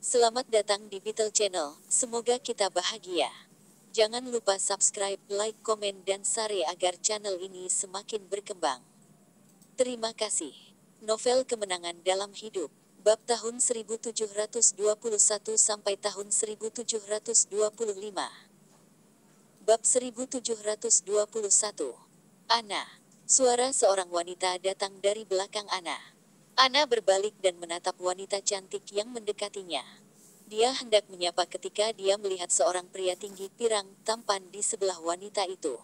Selamat datang di Beetle Channel, semoga kita bahagia. Jangan lupa subscribe, like, komen, dan share agar channel ini semakin berkembang. Terima kasih. Novel Kemenangan dalam Hidup, bab tahun 1721 sampai tahun 1725. Bab 1721. Ana. Suara seorang wanita datang dari belakang Ana. Ana berbalik dan menatap wanita cantik yang mendekatinya. Dia hendak menyapa ketika dia melihat seorang pria tinggi pirang tampan di sebelah wanita itu.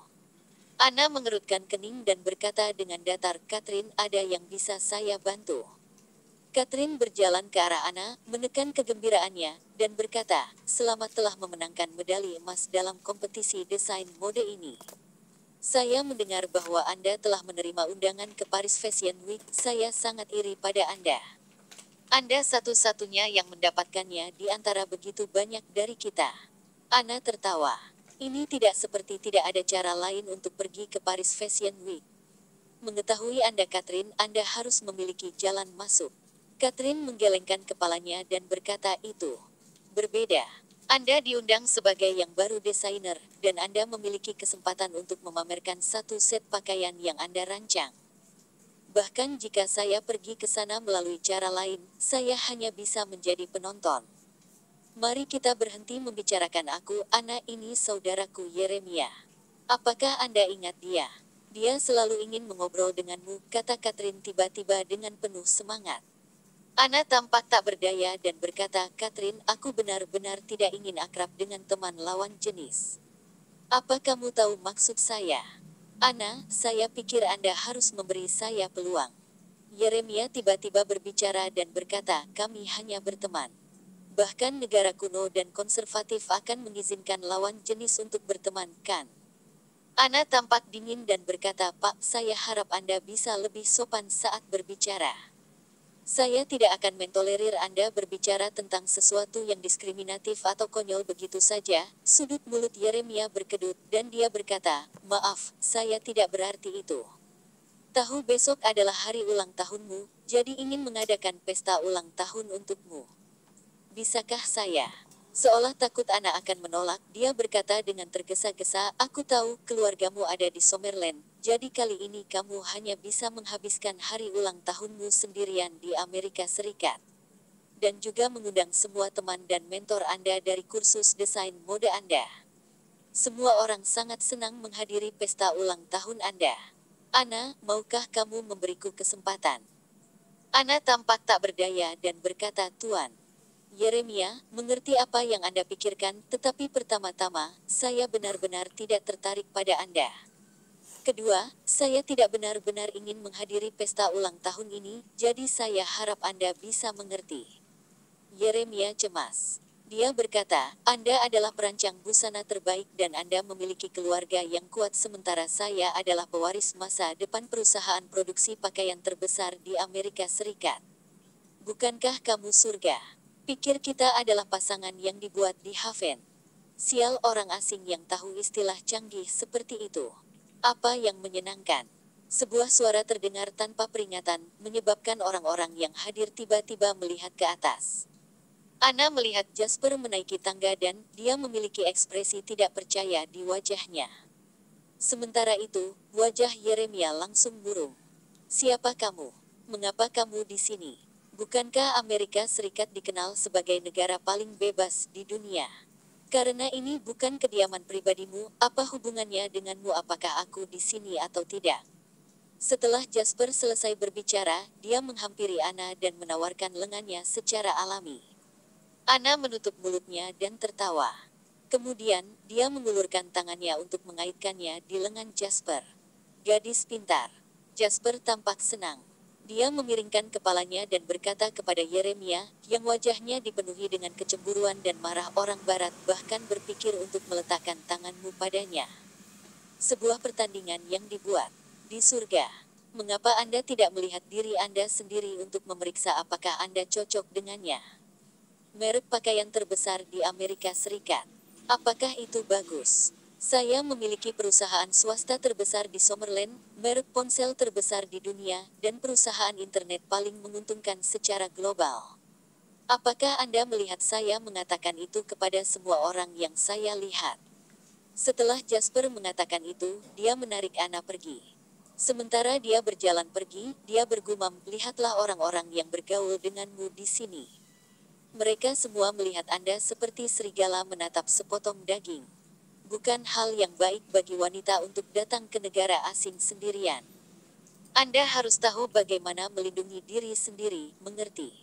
Ana mengerutkan kening dan berkata dengan datar, "Catherine, ada yang bisa saya bantu?" Catherine berjalan ke arah Ana, menekan kegembiraannya, dan berkata, "Selamat telah memenangkan medali emas dalam kompetisi desain mode ini. Saya mendengar bahwa Anda telah menerima undangan ke Paris Fashion Week. Saya sangat iri pada Anda. Anda satu-satunya yang mendapatkannya di antara begitu banyak dari kita." Ana tertawa. Ini tidak seperti tidak ada cara lain untuk pergi ke Paris Fashion Week. Mengetahui Anda, Catherine, Anda harus memiliki jalan masuk. Catherine menggelengkan kepalanya dan berkata, "Itu berbeda. Anda diundang sebagai yang baru desainer, dan Anda memiliki kesempatan untuk memamerkan satu set pakaian yang Anda rancang. Bahkan jika saya pergi ke sana melalui cara lain, saya hanya bisa menjadi penonton. Mari kita berhenti membicarakan aku, Ana, ini saudaraku Yeremia. Apakah Anda ingat dia? Dia selalu ingin mengobrol denganmu," kata Catherine tiba-tiba dengan penuh semangat. Ana tampak tak berdaya dan berkata, "Catherine, aku benar-benar tidak ingin akrab dengan teman lawan jenis. Apa kamu tahu maksud saya?" "Ana, saya pikir Anda harus memberi saya peluang." Yeremia tiba-tiba berbicara dan berkata, "Kami hanya berteman. Bahkan negara kuno dan konservatif akan mengizinkan lawan jenis untuk berteman, kan?" Ana tampak dingin dan berkata, "Pak, saya harap Anda bisa lebih sopan saat berbicara. Saya tidak akan mentolerir Anda berbicara tentang sesuatu yang diskriminatif atau konyol begitu saja." Sudut mulut Yeremia berkedut, dan dia berkata, "Maaf, saya tidak berarti itu. Tahu besok adalah hari ulang tahunmu, jadi ingin mengadakan pesta ulang tahun untukmu. Bisakah saya?" Seolah takut Ana akan menolak, dia berkata dengan tergesa-gesa, "Aku tahu keluargamu ada di Summerland, jadi kali ini kamu hanya bisa menghabiskan hari ulang tahunmu sendirian di Amerika Serikat. Dan juga mengundang semua teman dan mentor Anda dari kursus desain mode Anda. Semua orang sangat senang menghadiri pesta ulang tahun Anda. Ana, maukah kamu memberiku kesempatan?" Ana tampak tak berdaya dan berkata, "Tuan Yeremia, mengerti apa yang Anda pikirkan, tetapi pertama-tama, saya benar-benar tidak tertarik pada Anda. Kedua, saya tidak benar-benar ingin menghadiri pesta ulang tahun ini, jadi saya harap Anda bisa mengerti." Yeremia cemas. Dia berkata, "Anda adalah perancang busana terbaik dan Anda memiliki keluarga yang kuat sementara saya adalah pewaris masa depan perusahaan produksi pakaian terbesar di Amerika Serikat. Bukankah kamu surga? Pikir kita adalah pasangan yang dibuat di Haven. Sial, orang asing yang tahu istilah canggih seperti itu. Apa yang menyenangkan?" Sebuah suara terdengar tanpa peringatan, menyebabkan orang-orang yang hadir tiba-tiba melihat ke atas. Ana melihat Jasper menaiki tangga dan dia memiliki ekspresi tidak percaya di wajahnya. Sementara itu, wajah Yeremia langsung murung. "Siapa kamu? Mengapa kamu di sini? Bukankah Amerika Serikat dikenal sebagai negara paling bebas di dunia? Karena ini bukan kediaman pribadimu, apa hubungannya denganmu apakah aku di sini atau tidak?" Setelah Jasper selesai berbicara, dia menghampiri Ana dan menawarkan lengannya secara alami. Ana menutup mulutnya dan tertawa. Kemudian, dia mengulurkan tangannya untuk mengaitkannya di lengan Jasper. "Gadis pintar." Jasper tampak senang. Dia memiringkan kepalanya dan berkata kepada Yeremia, yang wajahnya dipenuhi dengan kecemburuan dan marah, "Orang Barat bahkan berpikir untuk meletakkan tanganmu padanya. Sebuah pertandingan yang dibuat di surga. Mengapa Anda tidak melihat diri Anda sendiri untuk memeriksa apakah Anda cocok dengannya? Merek pakaian terbesar di Amerika Serikat. Apakah itu bagus? Saya memiliki perusahaan swasta terbesar di Summerland, merek ponsel terbesar di dunia, dan perusahaan internet paling menguntungkan secara global. Apakah Anda melihat saya mengatakan itu kepada semua orang yang saya lihat? Setelah Jasper mengatakan itu, dia menarik Anna pergi. Sementara dia berjalan pergi, dia bergumam, "Lihatlah orang-orang yang bergaul denganmu di sini. Mereka semua melihat Anda seperti serigala menatap sepotong daging. Bukan hal yang baik bagi wanita untuk datang ke negara asing sendirian. Anda harus tahu bagaimana melindungi diri sendiri, mengerti?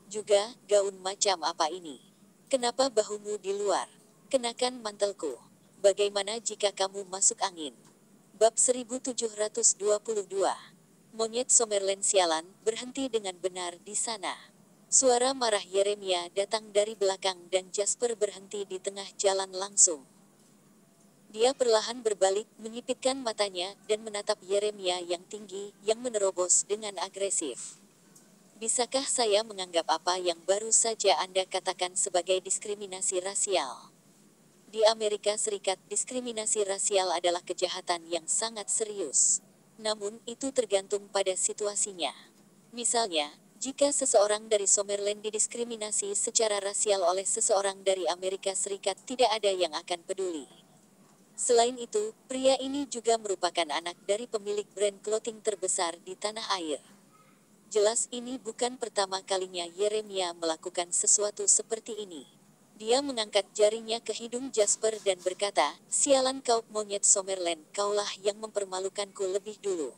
Juga, gaun macam apa ini? Kenapa bahumu di luar? Kenakan mantelku. Bagaimana jika kamu masuk angin?" Bab 1722. Monyet Somerlin sialan, berhenti dengan benar di sana. Suara marah Yeremia datang dari belakang dan Jasper berhenti di tengah jalan langsung. Dia perlahan berbalik, menyipitkan matanya, dan menatap Yeremia yang tinggi, yang menerobos dengan agresif. "Bisakah saya menganggap apa yang baru saja Anda katakan sebagai diskriminasi rasial? Di Amerika Serikat, diskriminasi rasial adalah kejahatan yang sangat serius. Namun, itu tergantung pada situasinya. Misalnya, jika seseorang dari Somaliland didiskriminasi secara rasial oleh seseorang dari Amerika Serikat, tidak ada yang akan peduli. Selain itu, pria ini juga merupakan anak dari pemilik brand clothing terbesar di tanah air. Jelas ini bukan pertama kalinya Yeremia melakukan sesuatu seperti ini. Dia mengangkat jarinya ke hidung Jasper dan berkata, "Sialan kau, monyet Sommerland, kaulah yang mempermalukanku lebih dulu.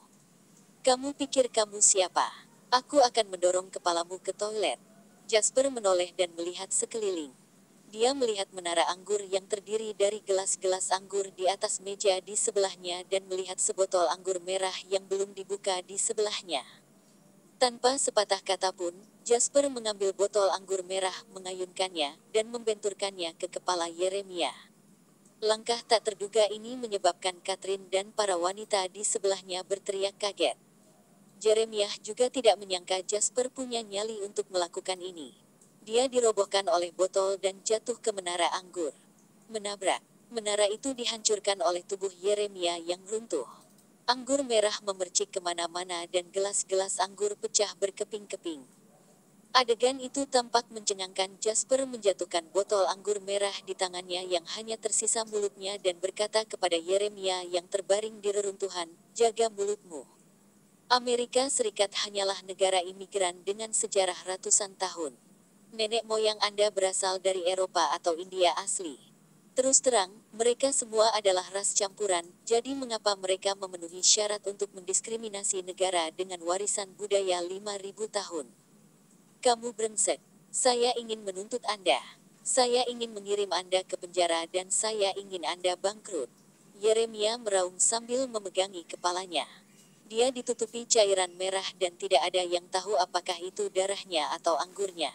Kamu pikir kamu siapa? Aku akan mendorong kepalamu ke toilet." Jasper menoleh dan melihat sekeliling. Dia melihat menara anggur yang terdiri dari gelas-gelas anggur di atas meja di sebelahnya dan melihat sebotol anggur merah yang belum dibuka di sebelahnya. Tanpa sepatah kata pun, Jasper mengambil botol anggur merah, mengayunkannya, dan membenturkannya ke kepala Yeremia. Langkah tak terduga ini menyebabkan Catherine dan para wanita di sebelahnya berteriak kaget. Yeremia juga tidak menyangka Jasper punya nyali untuk melakukan ini. Dia dirobohkan oleh botol dan jatuh ke menara anggur. Menabrak. Menara itu dihancurkan oleh tubuh Yeremia yang runtuh. Anggur merah memercik kemana-mana dan gelas-gelas anggur pecah berkeping-keping. Adegan itu tampak mencengangkan. Jasper menjatuhkan botol anggur merah di tangannya yang hanya tersisa mulutnya dan berkata kepada Yeremia yang terbaring di reruntuhan, "Jaga mulutmu. Amerika Serikat hanyalah negara imigran dengan sejarah ratusan tahun. Nenek moyang Anda berasal dari Eropa atau India asli. Terus terang, mereka semua adalah ras campuran, jadi mengapa mereka memenuhi syarat untuk mendiskriminasi negara dengan warisan budaya 5.000 tahun? Kamu brengsek. Saya ingin menuntut Anda. Saya ingin mengirim Anda ke penjara dan saya ingin Anda bangkrut." Yeremia meraung sambil memegangi kepalanya. Dia ditutupi cairan merah dan tidak ada yang tahu apakah itu darahnya atau anggurnya.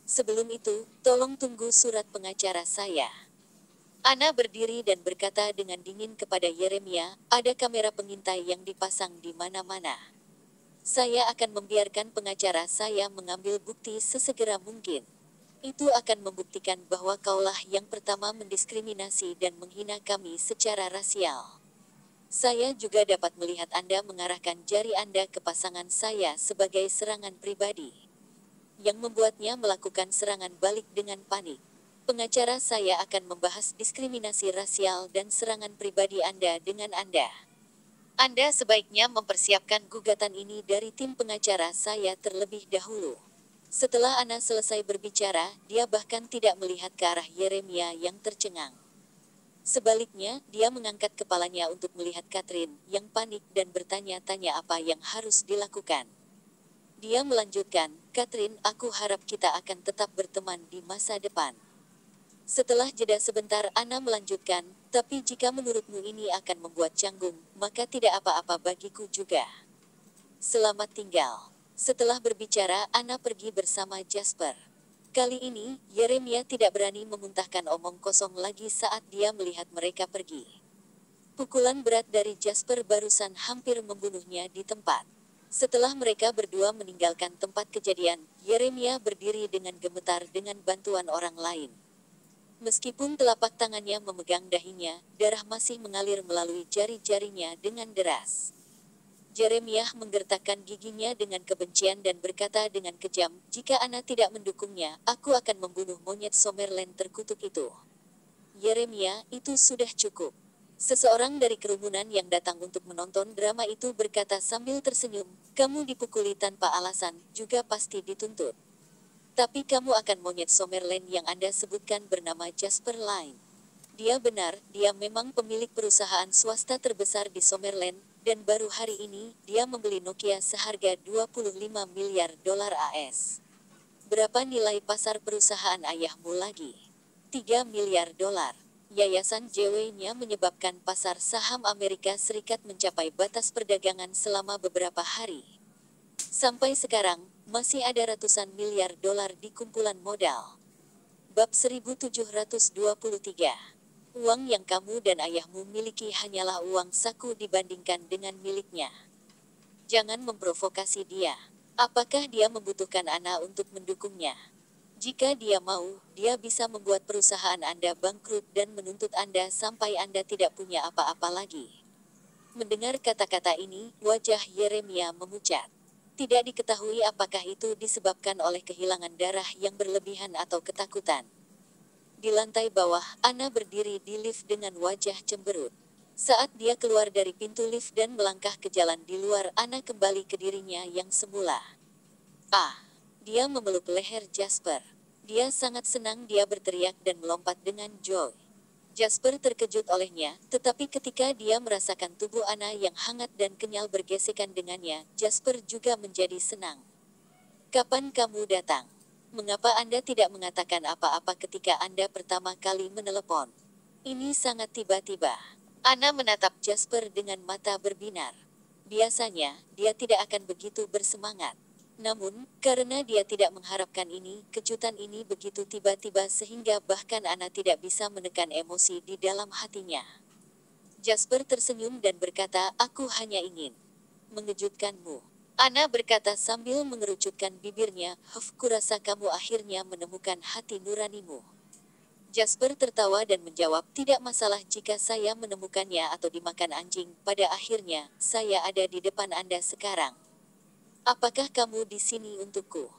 "Sebelum itu, tolong tunggu surat pengacara saya." Ana berdiri dan berkata dengan dingin kepada Yeremia, "Ada kamera pengintai yang dipasang di mana-mana. Saya akan membiarkan pengacara saya mengambil bukti sesegera mungkin. Itu akan membuktikan bahwa kaulah yang pertama mendiskriminasi dan menghina kami secara rasial. Saya juga dapat melihat Anda mengarahkan jari Anda ke pasangan saya sebagai serangan pribadi, yang membuatnya melakukan serangan balik dengan panik. Pengacara saya akan membahas diskriminasi rasial dan serangan pribadi Anda dengan Anda. Anda sebaiknya mempersiapkan gugatan ini dari tim pengacara saya terlebih dahulu." Setelah Ana selesai berbicara, dia bahkan tidak melihat ke arah Yeremia yang tercengang. Sebaliknya, dia mengangkat kepalanya untuk melihat Catherine, yang panik dan bertanya-tanya apa yang harus dilakukan. Dia melanjutkan, "Catherine, aku harap kita akan tetap berteman di masa depan." Setelah jeda sebentar, Ana melanjutkan, "Tapi jika menurutmu ini akan membuat canggung, maka tidak apa-apa bagiku juga. Selamat tinggal." Setelah berbicara, Ana pergi bersama Jasper. Kali ini, Yeremia tidak berani memuntahkan omong kosong lagi saat dia melihat mereka pergi. Pukulan berat dari Jasper barusan hampir membunuhnya di tempat. Setelah mereka berdua meninggalkan tempat kejadian, Yeremia berdiri dengan gemetar dengan bantuan orang lain. Meskipun telapak tangannya memegang dahinya, darah masih mengalir melalui jari-jarinya dengan deras. Jeremiah menggertakkan giginya dengan kebencian dan berkata dengan kejam, "Jika Ana tidak mendukungnya, aku akan membunuh monyet Summerland terkutuk itu." Yeremia, itu sudah cukup. Seseorang dari kerumunan yang datang untuk menonton drama itu berkata sambil tersenyum, "Kamu dipukuli tanpa alasan, juga pasti dituntut. Tapi kamu akan monyet Summerland yang Anda sebutkan bernama Jasper Line." Dia benar, dia memang pemilik perusahaan swasta terbesar di Summerland, dan baru hari ini, dia membeli Nokia seharga 25 miliar dolar AS. Berapa nilai pasar perusahaan ayahmu lagi? 3 miliar dolar. Yayasan JW-nya menyebabkan pasar saham Amerika Serikat mencapai batas perdagangan selama beberapa hari. Sampai sekarang, masih ada ratusan miliar dolar di kumpulan modal. Bab 1723. Uang yang kamu dan ayahmu miliki hanyalah uang saku dibandingkan dengan miliknya. Jangan memprovokasi dia. Apakah dia membutuhkan Ana untuk mendukungnya? Jika dia mau, dia bisa membuat perusahaan Anda bangkrut dan menuntut Anda sampai Anda tidak punya apa-apa lagi. Mendengar kata-kata ini, wajah Yeremia memucat. Tidak diketahui apakah itu disebabkan oleh kehilangan darah yang berlebihan atau ketakutan. Di lantai bawah, Ana berdiri di lift dengan wajah cemberut. Saat dia keluar dari pintu lift dan melangkah ke jalan di luar, Ana kembali ke dirinya yang semula. Ah, dia memeluk leher Jasper. Dia sangat senang, dia berteriak dan melompat dengan joy. Jasper terkejut olehnya, tetapi ketika dia merasakan tubuh Ana yang hangat dan kenyal bergesekan dengannya, Jasper juga menjadi senang. "Kapan kamu datang? Mengapa Anda tidak mengatakan apa-apa ketika Anda pertama kali menelepon? Ini sangat tiba-tiba." Ana menatap Jasper dengan mata berbinar. Biasanya, dia tidak akan begitu bersemangat. Namun, karena dia tidak mengharapkan ini, kejutan ini begitu tiba-tiba sehingga bahkan Ana tidak bisa menekan emosi di dalam hatinya. Jasper tersenyum dan berkata, "Aku hanya ingin mengejutkanmu." Ana berkata sambil mengerucutkan bibirnya, kurasa kamu akhirnya menemukan hati nuranimu." Jasper tertawa dan menjawab, "Tidak masalah jika saya menemukannya atau dimakan anjing, pada akhirnya, saya ada di depan Anda sekarang." "Apakah kamu di sini untukku?"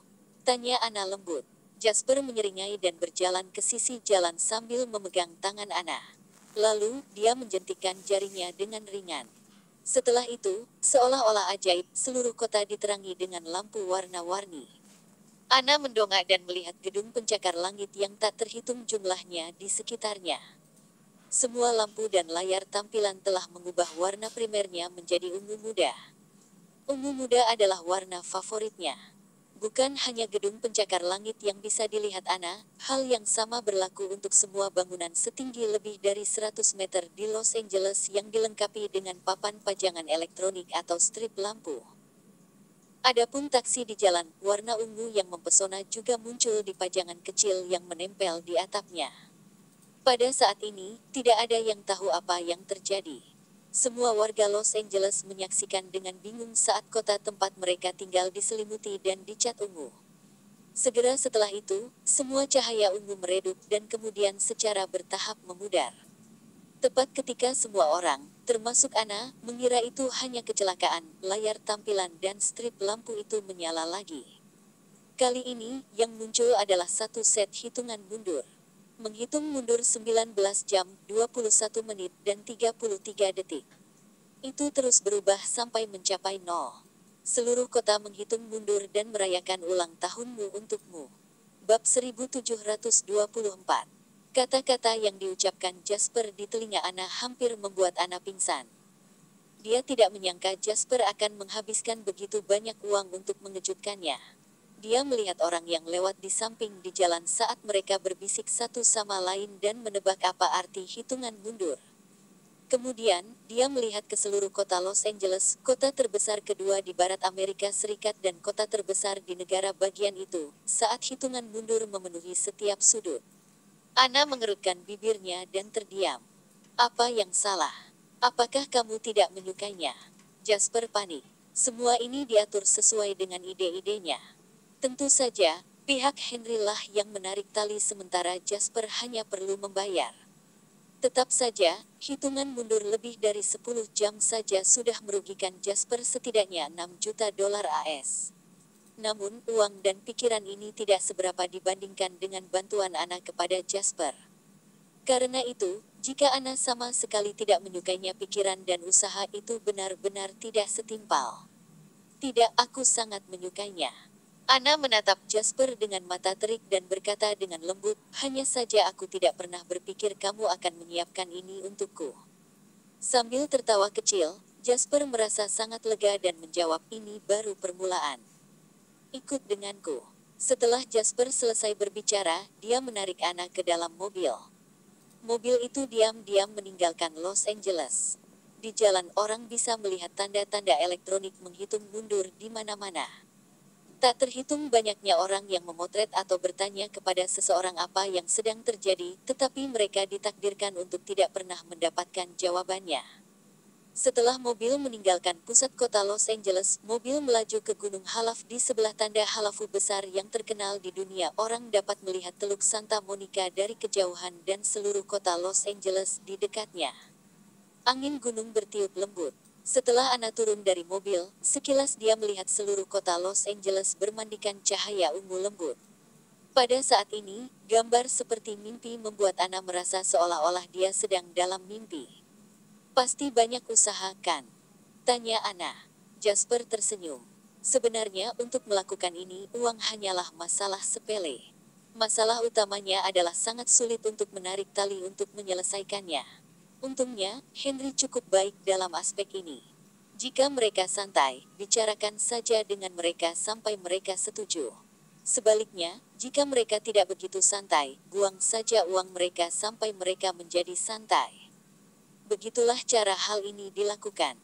tanya Ana lembut. Jasper menyeringai dan berjalan ke sisi jalan sambil memegang tangan Ana. Lalu, dia menjentikkan jarinya dengan ringan. Setelah itu, seolah-olah ajaib, seluruh kota diterangi dengan lampu warna-warni. Ana mendongak dan melihat gedung pencakar langit yang tak terhitung jumlahnya di sekitarnya. Semua lampu dan layar tampilan telah mengubah warna primernya menjadi ungu muda. Ungu muda adalah warna favoritnya. Bukan hanya gedung pencakar langit yang bisa dilihat Ana, hal yang sama berlaku untuk semua bangunan setinggi lebih dari 100 meter di Los Angeles yang dilengkapi dengan papan pajangan elektronik atau strip lampu. Adapun taksi di jalan, warna ungu yang mempesona juga muncul di pajangan kecil yang menempel di atapnya. Pada saat ini, tidak ada yang tahu apa yang terjadi. Semua warga Los Angeles menyaksikan dengan bingung saat kota tempat mereka tinggal diselimuti dan dicat ungu. Segera setelah itu, semua cahaya ungu meredup dan kemudian secara bertahap memudar. Tepat ketika semua orang, termasuk Ana, mengira itu hanya kecelakaan, layar tampilan dan strip lampu itu menyala lagi. Kali ini, yang muncul adalah satu set hitungan mundur. Menghitung mundur 19 jam, 21 menit, dan 33 detik. Itu terus berubah sampai mencapai 0. Seluruh kota menghitung mundur dan merayakan ulang tahunmu untukmu. Bab 1724. Kata-kata yang diucapkan Jasper di telinga Ana hampir membuat Ana pingsan. Dia tidak menyangka Jasper akan menghabiskan begitu banyak uang untuk mengejutkannya. Dia melihat orang yang lewat di samping di jalan saat mereka berbisik satu sama lain dan menebak apa arti hitungan mundur. Kemudian, dia melihat ke seluruh kota Los Angeles, kota terbesar kedua di barat Amerika Serikat dan kota terbesar di negara bagian itu, saat hitungan mundur memenuhi setiap sudut. Ana mengerutkan bibirnya dan terdiam. "Apa yang salah? Apakah kamu tidak menyukainya?" Jasper panik. Semua ini diatur sesuai dengan ide-idenya. Tentu saja, pihak Henry lah yang menarik tali sementara Jasper hanya perlu membayar. Tetap saja, hitungan mundur lebih dari 10 jam saja sudah merugikan Jasper setidaknya 6 juta dolar AS. Namun, uang dan pikiran ini tidak seberapa dibandingkan dengan bantuan Ana kepada Jasper. Karena itu, jika Ana sama sekali tidak menyukainya, pikiran dan usaha itu benar-benar tidak setimpal. Tidak, aku sangat menyukainya. Ana menatap Jasper dengan mata terik dan berkata dengan lembut, hanya saja aku tidak pernah berpikir kamu akan menyiapkan ini untukku. Sambil tertawa kecil, Jasper merasa sangat lega dan menjawab, ini baru permulaan. Ikut denganku. Setelah Jasper selesai berbicara, dia menarik Ana ke dalam mobil. Mobil itu diam-diam meninggalkan Los Angeles. Di jalan orang bisa melihat tanda-tanda elektronik menghitung mundur di mana-mana. Tak terhitung banyaknya orang yang memotret atau bertanya kepada seseorang apa yang sedang terjadi, tetapi mereka ditakdirkan untuk tidak pernah mendapatkan jawabannya. Setelah mobil meninggalkan pusat kota Los Angeles, mobil melaju ke Gunung Halaf di sebelah tanda halafu besar yang terkenal di dunia. Orang dapat melihat Teluk Santa Monica dari kejauhan dan seluruh kota Los Angeles di dekatnya. Angin gunung bertiup lembut. Setelah Ana turun dari mobil, sekilas dia melihat seluruh kota Los Angeles bermandikan cahaya ungu lembut. Pada saat ini, gambar seperti mimpi membuat Ana merasa seolah-olah dia sedang dalam mimpi. Pasti banyak usaha, kan? Tanya Ana. Jasper tersenyum. Sebenarnya untuk melakukan ini, uang hanyalah masalah sepele. Masalah utamanya adalah sangat sulit untuk menarik tali untuk menyelesaikannya. Untungnya, Henry cukup baik dalam aspek ini. Jika mereka santai, bicarakan saja dengan mereka sampai mereka setuju. Sebaliknya, jika mereka tidak begitu santai, buang saja uang mereka sampai mereka menjadi santai. Begitulah cara hal ini dilakukan.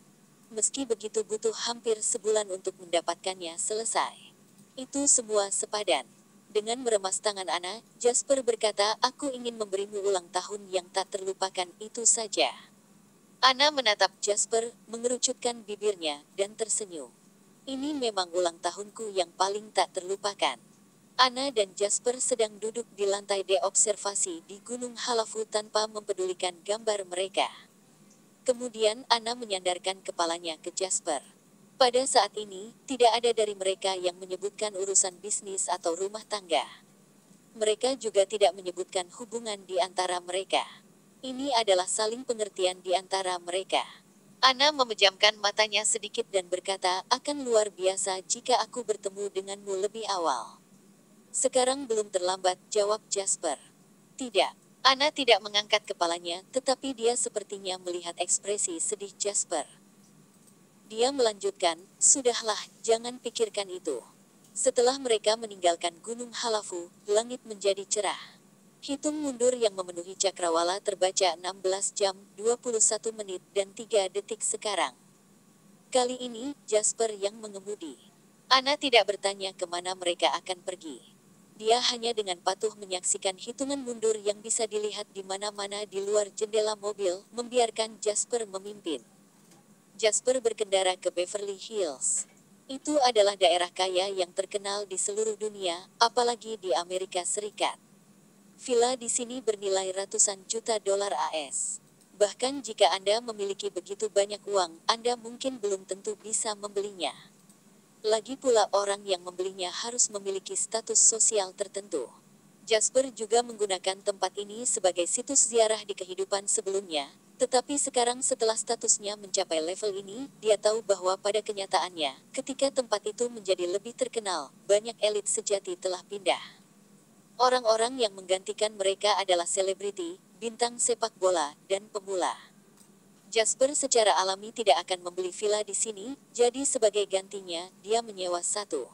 Meski begitu butuh hampir sebulan untuk mendapatkannya selesai. Itu semua sepadan. Dengan meremas tangan Ana, Jasper berkata, aku ingin memberimu ulang tahun yang tak terlupakan, itu saja. Ana menatap Jasper, mengerucutkan bibirnya, dan tersenyum. Ini memang ulang tahunku yang paling tak terlupakan. Ana dan Jasper sedang duduk di lantai D observasi di Gunung Halafu tanpa mempedulikan gambar mereka. Kemudian Ana menyandarkan kepalanya ke Jasper. Pada saat ini, tidak ada dari mereka yang menyebutkan urusan bisnis atau rumah tangga. Mereka juga tidak menyebutkan hubungan di antara mereka. Ini adalah saling pengertian di antara mereka. Ana memejamkan matanya sedikit dan berkata, akan luar biasa jika aku bertemu denganmu lebih awal. Sekarang belum terlambat, jawab Jasper. Tidak. Ana tidak mengangkat kepalanya, tetapi dia sepertinya melihat ekspresi sedih Jasper. Dia melanjutkan, sudahlah, jangan pikirkan itu. Setelah mereka meninggalkan Gunung Halafu, langit menjadi cerah. Hitung mundur yang memenuhi cakrawala terbaca 16 jam, 21 menit, dan 3 detik sekarang. Kali ini, Jasper yang mengemudi. Ana tidak bertanya kemana mereka akan pergi. Dia hanya dengan patuh menyaksikan hitungan mundur yang bisa dilihat di mana-mana di luar jendela mobil, membiarkan Jasper memimpin. Jasper berkendara ke Beverly Hills. Itu adalah daerah kaya yang terkenal di seluruh dunia, apalagi di Amerika Serikat. Villa di sini bernilai ratusan juta dolar AS. Bahkan jika Anda memiliki begitu banyak uang, Anda mungkin belum tentu bisa membelinya. Lagi pula orang yang membelinya harus memiliki status sosial tertentu. Jasper juga menggunakan tempat ini sebagai situs ziarah di kehidupan sebelumnya, tetapi sekarang setelah statusnya mencapai level ini, dia tahu bahwa pada kenyataannya, ketika tempat itu menjadi lebih terkenal, banyak elit sejati telah pindah. Orang-orang yang menggantikan mereka adalah selebriti, bintang sepak bola, dan pemula. Jasper secara alami tidak akan membeli villa di sini, jadi sebagai gantinya, dia menyewa satu.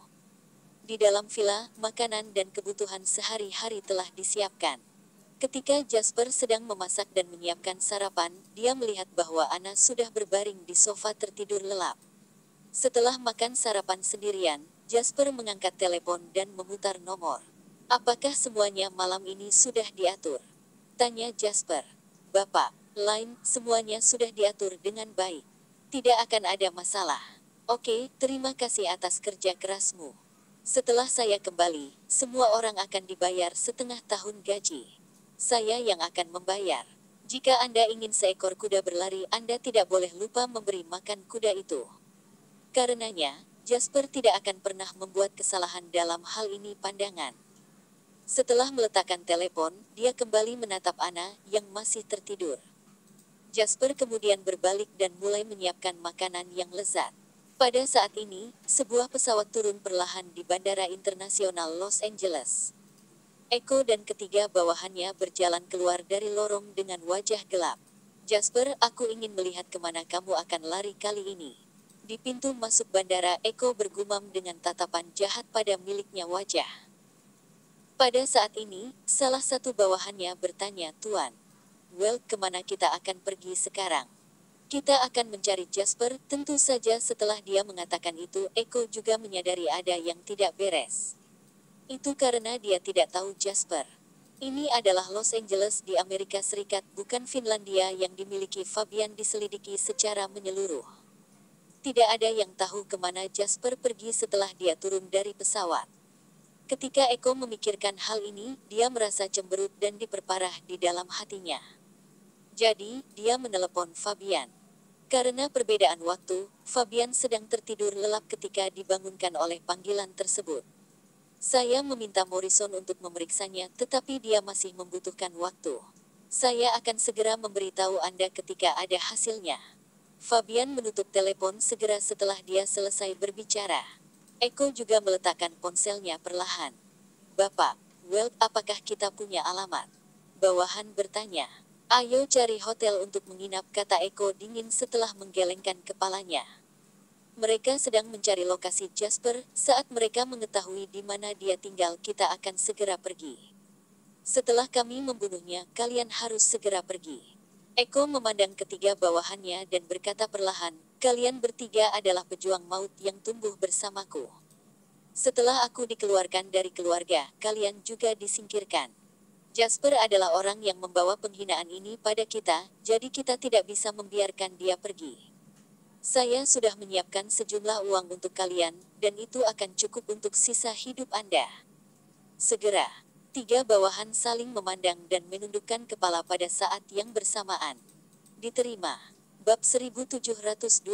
Di dalam villa, makanan dan kebutuhan sehari-hari telah disiapkan. Ketika Jasper sedang memasak dan menyiapkan sarapan, dia melihat bahwa Ana sudah berbaring di sofa tertidur lelap. Setelah makan sarapan sendirian, Jasper mengangkat telepon dan memutar nomor. Apakah semuanya malam ini sudah diatur? Tanya Jasper. Bapak, lain, semuanya sudah diatur dengan baik. Tidak akan ada masalah. Oke, terima kasih atas kerja kerasmu. Setelah saya kembali, semua orang akan dibayar setengah tahun gaji. Saya yang akan membayar. Jika Anda ingin seekor kuda berlari, Anda tidak boleh lupa memberi makan kuda itu. Karenanya, Jasper tidak akan pernah membuat kesalahan dalam hal ini pandangan. Setelah meletakkan telepon, dia kembali menatap Anna yang masih tertidur. Jasper kemudian berbalik dan mulai menyiapkan makanan yang lezat. Pada saat ini, sebuah pesawat turun perlahan di Bandara Internasional Los Angeles. Echo dan ketiga bawahannya berjalan keluar dari lorong dengan wajah gelap. Jasper, aku ingin melihat kemana kamu akan lari kali ini. Di pintu masuk bandara, Echo bergumam dengan tatapan jahat pada miliknya wajah. Pada saat ini, salah satu bawahannya bertanya, Tuan, well, kemana kita akan pergi sekarang? Kita akan mencari Jasper. Tentu saja setelah dia mengatakan itu, Echo juga menyadari ada yang tidak beres. Itu karena dia tidak tahu Jasper. Ini adalah Los Angeles di Amerika Serikat, bukan Finlandia yang dimiliki Fabian diselidiki secara menyeluruh. Tidak ada yang tahu kemana Jasper pergi setelah dia turun dari pesawat. Ketika Echo memikirkan hal ini, dia merasa cemberut dan diperparah di dalam hatinya. Jadi, dia menelepon Fabian. Karena perbedaan waktu, Fabian sedang tertidur lelap ketika dibangunkan oleh panggilan tersebut. Saya meminta Morrison untuk memeriksanya, tetapi dia masih membutuhkan waktu. Saya akan segera memberitahu Anda ketika ada hasilnya. Fabian menutup telepon segera setelah dia selesai berbicara. Echo juga meletakkan ponselnya perlahan. Bapak, well, apakah kita punya alamat? Bawahan bertanya. Ayo cari hotel untuk menginap, kata Echo dingin setelah menggelengkan kepalanya. Mereka sedang mencari lokasi Jasper. Saat mereka mengetahui di mana dia tinggal, kita akan segera pergi. Setelah kami membunuhnya, kalian harus segera pergi. Echo memandang ketiga bawahannya dan berkata perlahan, kalian bertiga adalah pejuang maut yang tumbuh bersamaku. Setelah aku dikeluarkan dari keluarga, kalian juga disingkirkan. Jasper adalah orang yang membawa penghinaan ini pada kita, jadi kita tidak bisa membiarkan dia pergi. Saya sudah menyiapkan sejumlah uang untuk kalian, dan itu akan cukup untuk sisa hidup Anda. Segera, tiga bawahan saling memandang dan menundukkan kepala pada saat yang bersamaan. Diterima. Bab 1725.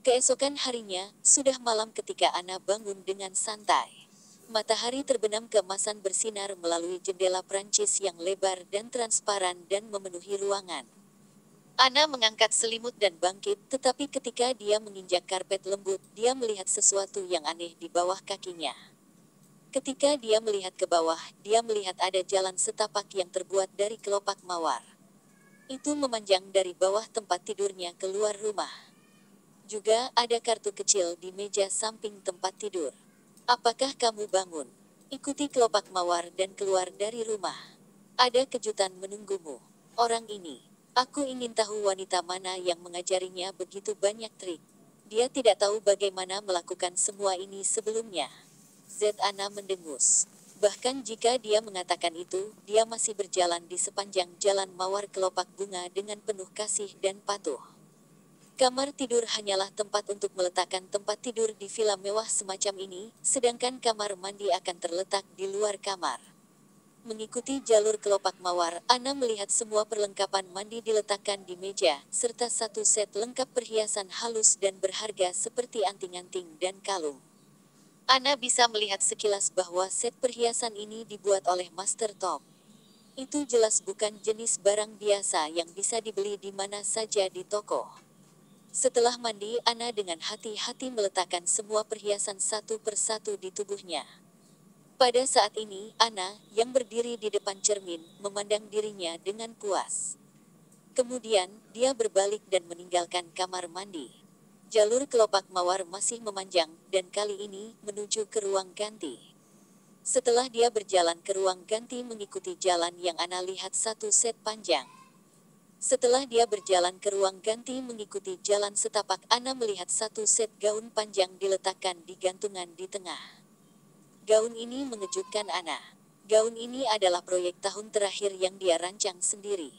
Keesokan harinya, sudah malam ketika Anna bangun dengan santai. Matahari terbenam keemasan bersinar melalui jendela Prancis yang lebar dan transparan dan memenuhi ruangan. Anna mengangkat selimut dan bangkit, tetapi ketika dia menginjak karpet lembut, dia melihat sesuatu yang aneh di bawah kakinya. Ketika dia melihat ke bawah, dia melihat ada jalan setapak yang terbuat dari kelopak mawar. Itu memanjang dari bawah tempat tidurnya keluar rumah. Juga ada kartu kecil di meja samping tempat tidur. Apakah kamu bangun? Ikuti kelopak mawar dan keluar dari rumah. Ada kejutan menunggumu. Orang ini. Aku ingin tahu wanita mana yang mengajarinya begitu banyak trik. Dia tidak tahu bagaimana melakukan semua ini sebelumnya. Anna mendengus. Bahkan jika dia mengatakan itu, dia masih berjalan di sepanjang jalan mawar kelopak bunga dengan penuh kasih dan patuh. Kamar tidur hanyalah tempat untuk meletakkan tempat tidur di villa mewah semacam ini, sedangkan kamar mandi akan terletak di luar kamar. Mengikuti jalur kelopak mawar, Anna melihat semua perlengkapan mandi diletakkan di meja, serta satu set lengkap perhiasan halus dan berharga seperti anting-anting dan kalung. Anna bisa melihat sekilas bahwa set perhiasan ini dibuat oleh Master Top. Itu jelas bukan jenis barang biasa yang bisa dibeli di mana saja di toko. Setelah mandi, Anna dengan hati-hati meletakkan semua perhiasan satu persatu di tubuhnya. Pada saat ini, Anna, yang berdiri di depan cermin, memandang dirinya dengan puas. Kemudian, dia berbalik dan meninggalkan kamar mandi. Jalur kelopak mawar masih memanjang, dan kali ini, menuju ke ruang ganti. Setelah dia berjalan ke ruang ganti mengikuti jalan yang Anna lihat satu set panjang. Setelah dia berjalan ke ruang ganti mengikuti jalan setapak, Anna melihat satu set gaun panjang diletakkan di gantungan di tengah. Gaun ini mengejutkan Anna. Gaun ini adalah proyek tahun terakhir yang dia rancang sendiri.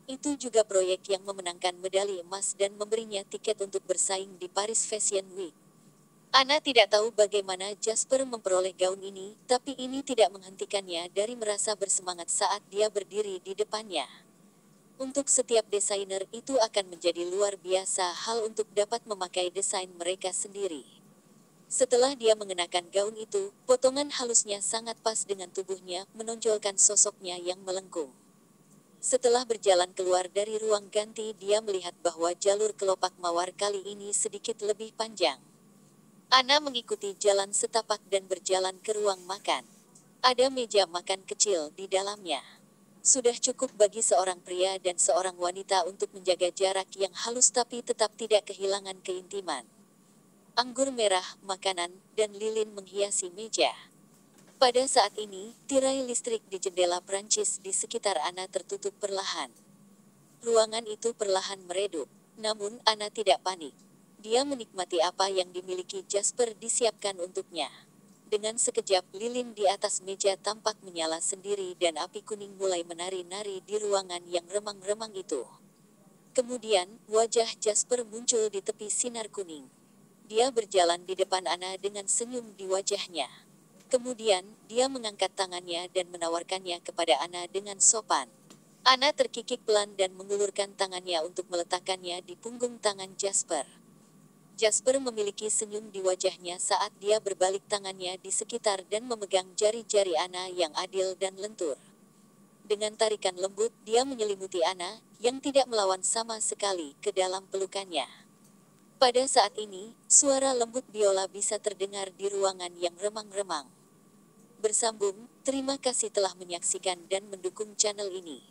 Itu juga proyek yang memenangkan medali emas dan memberinya tiket untuk bersaing di Paris Fashion Week. Anna tidak tahu bagaimana Jasper memperoleh gaun ini, tapi ini tidak menghentikannya dari merasa bersemangat saat dia berdiri di depannya. Untuk setiap desainer itu akan menjadi luar biasa hal untuk dapat memakai desain mereka sendiri. Setelah dia mengenakan gaun itu, potongan halusnya sangat pas dengan tubuhnya, menonjolkan sosoknya yang melengkung. Setelah berjalan keluar dari ruang ganti, dia melihat bahwa jalur kelopak mawar kali ini sedikit lebih panjang. Ana mengikuti jalan setapak dan berjalan ke ruang makan. Ada meja makan kecil di dalamnya. Sudah cukup bagi seorang pria dan seorang wanita untuk menjaga jarak yang halus tapi tetap tidak kehilangan keintiman. Anggur merah, makanan, dan lilin menghiasi meja. Pada saat ini, tirai listrik di jendela Prancis di sekitar Ana tertutup perlahan. Ruangan itu perlahan meredup, namun Ana tidak panik. Dia menikmati apa yang dimiliki Jasper disiapkan untuknya. Dengan sekejap, lilin di atas meja tampak menyala sendiri dan api kuning mulai menari-nari di ruangan yang remang-remang itu. Kemudian, wajah Jasper muncul di tepi sinar kuning. Dia berjalan di depan Ana dengan senyum di wajahnya. Kemudian, dia mengangkat tangannya dan menawarkannya kepada Ana dengan sopan. Ana terkikik pelan dan mengulurkan tangannya untuk meletakkannya di punggung tangan Jasper. Jasper memiliki senyum di wajahnya saat dia berbalik tangannya di sekitar dan memegang jari-jari Ana yang adil dan lentur. Dengan tarikan lembut, dia menyelimuti Ana, yang tidak melawan sama sekali, ke dalam pelukannya. Pada saat ini, suara lembut biola bisa terdengar di ruangan yang remang-remang. Bersambung, terima kasih telah menyaksikan dan mendukung channel ini.